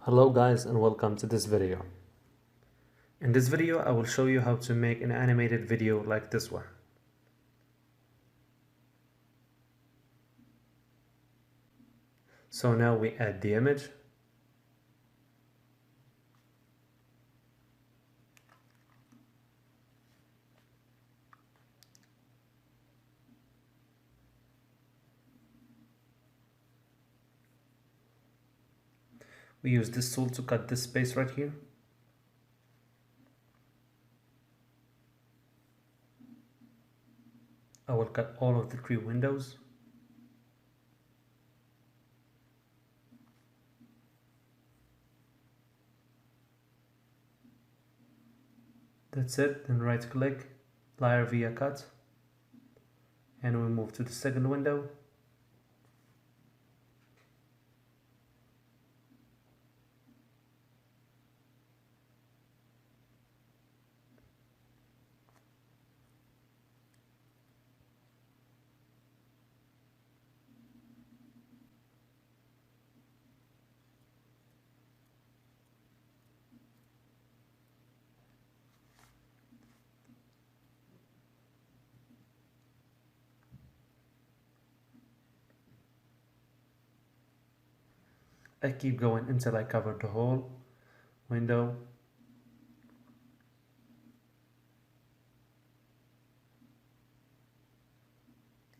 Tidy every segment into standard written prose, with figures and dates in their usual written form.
Hello guys and welcome to this video. In this video I will show you how to make an animated video like this one. So now we add the image. We use this tool to cut this space right here. I will cut all of the three windows. That's it. Then right click, layer via cut, and we move to the second window. I keep going until I cover the whole window.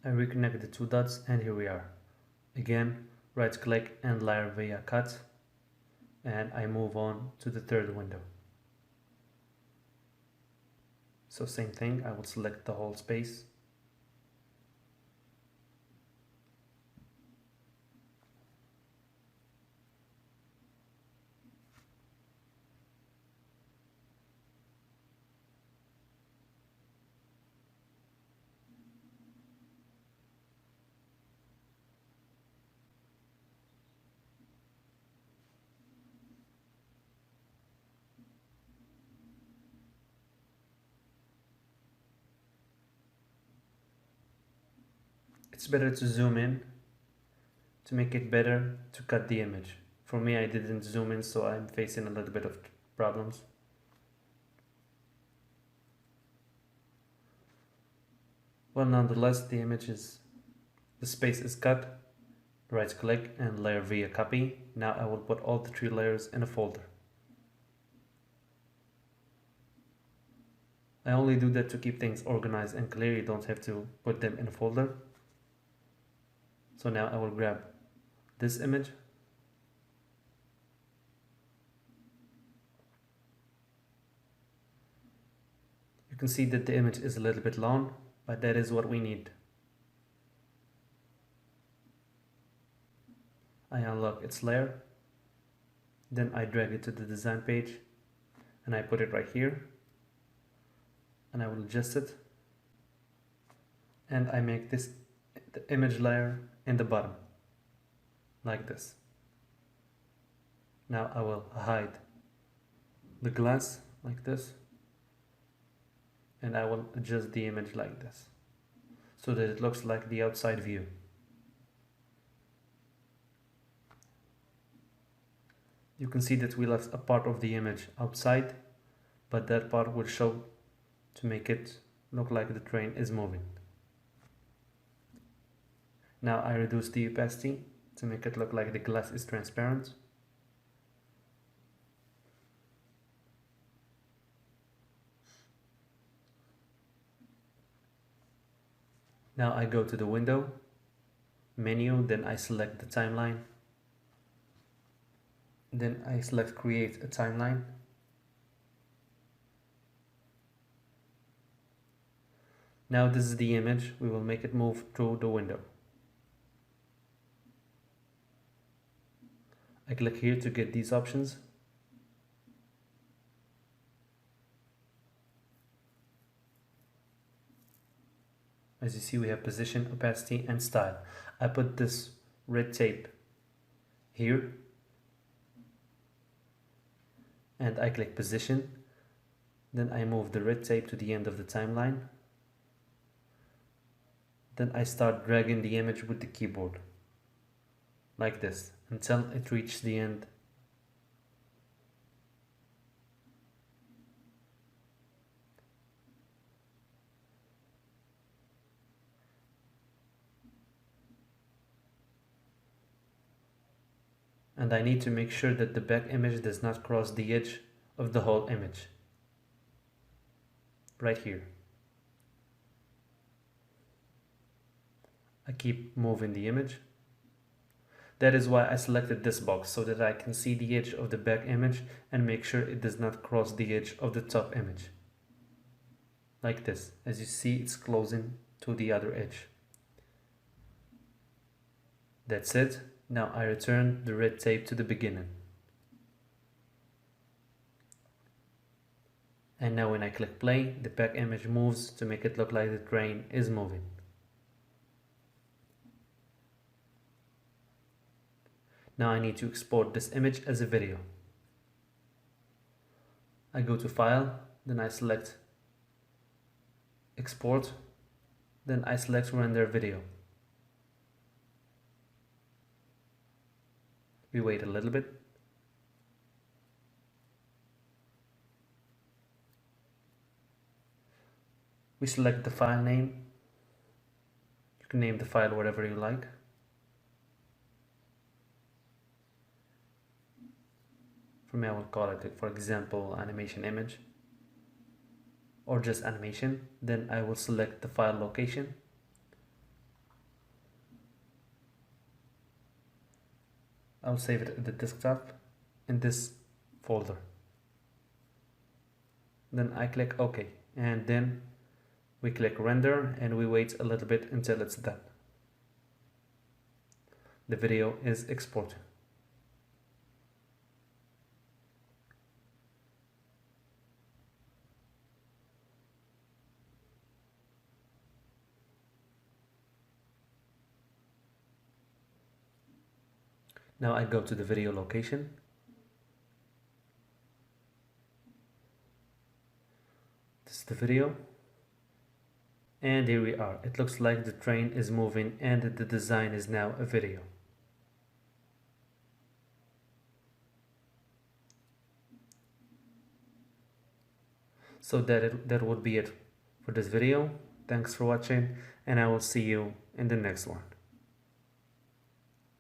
I reconnect the two dots and here we are. Again, right click and layer via cut, and I move on to the third window. So same thing, I will select the whole space. It's better to zoom in to make it better to cut the image. For me, I didn't zoom in, so I'm facing a little bit of problems. Well, nonetheless, the space is cut. Right click and layer via copy. Now I will put all the three layers in a folder. I only do that to keep things organized and clear. You don't have to put them in a folder. So now I will grab this image. You can see that the image is a little bit long, but that is what we need. I unlock its layer. Then I drag it to the design page and I put it right here. And I will adjust it. And I make this the image layer in the bottom, like this. Now I will hide the glass like this, and I will adjust the image like this so that it looks like the outside view. You can see that we left a part of the image outside, but that part will show to make it look like the train is moving. Now I reduce the opacity to make it look like the glass is transparent. Now I go to the window menu, then I select the timeline. Then I select create a timeline. Now this is the image. We will make it move through the window. I click here to get these options. As you see, we have position, opacity, and style. I put this red tape here, and I click position. Then I move the red tape to the end of the timeline. Then I start dragging the image with the keyboard, like this, until it reaches the end and I need to make sure that the back image does not cross the edge of the whole image. Right here. I keep moving the image. That is why I selected this box, so that I can see the edge of the back image and make sure it does not cross the edge of the top image. Like this. As you see, it's closing to the other edge. That's it. Now I return the red tape to the beginning. And now when I click play, the back image moves to make it look like the train is moving. Now I need to export this image as a video. I go to File, then I select Export, then I select Render Video. We wait a little bit. We select the file name. You can name the file whatever you like. For me, I will call it, for example, animation image or just animation. Then I will select the file location. I'll save it at the desktop in this folder. Then I click OK, and then we click render and we wait a little bit until it's done. The video is exported. Now I go to the video location. This is the video. And here we are. It looks like the train is moving and the design is now a video. So that would be it for this video. Thanks for watching, and I will see you in the next one.